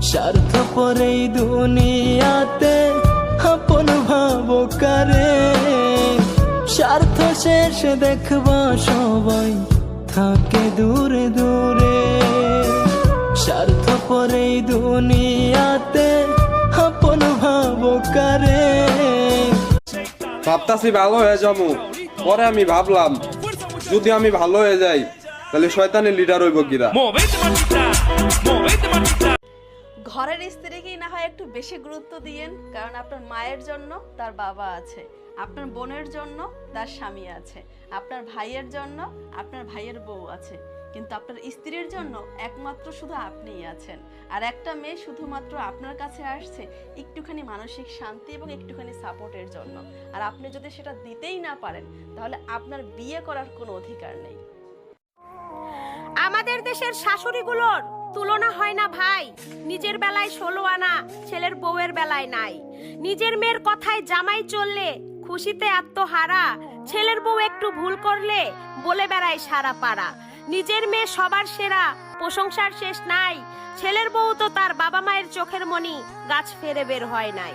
স্বার্থপর এই দুনিয়াতে আপন ভাবো কারে, স্বার্থ শেষে দেখবা সবাই থাকে দূরে দূরে। স্বার্থপর এই দুনিয়াতে আপন ভাবো কারে। ভাবতাছি ভালো হয়ে যাবো, পরে আমি ভাবলাম যদি আমি ভালো হয়ে যাই তাহলে শয়তানের লিডার হইব কিরা। ঘরের স্ত্রীকেই না হয় একটু বেশি গুরুত্ব দিয়েন, কারণ আপনার মায়ের জন্য তার বাবা আছে, আপনার বোনের জন্য তার স্বামী আছে, আপনার ভাইয়ের জন্য আপনার ভাইয়ের বউ আছে, কিন্তু আপনার স্ত্রীর জন্য একমাত্র শুধু আপনিই আছেন। আর একটা মেয়ে শুধুমাত্র আপনার কাছে আসছে একটুখানি মানসিক শান্তি এবং একটুখানি সাপোর্টের জন্য। আর আপনি যদি সেটা দিতেই না পারেন তাহলে আপনার বিয়ে করার কোনো অধিকার নেই। আমাদের দেশের শাশুড়িগুলোর তুলনা হয় না ভাই। নিজের বেলায় 16 আনা, ছেলের বউয়ের বেলায় নাই। নিজের মেয়ের কথায় জামাই চললে খুশিতে আত্মহারা, ছেলের বউ একটু ভুল করলে বলে বেড়ায় সারা পাড়া। নিজের মেয়ে সবার সেরা, প্রশংসার শেষ নাই। ছেলের বউ তো তার বাবা মায়ের চোখের মনি, গাছ ফেরে বের হয় নাই।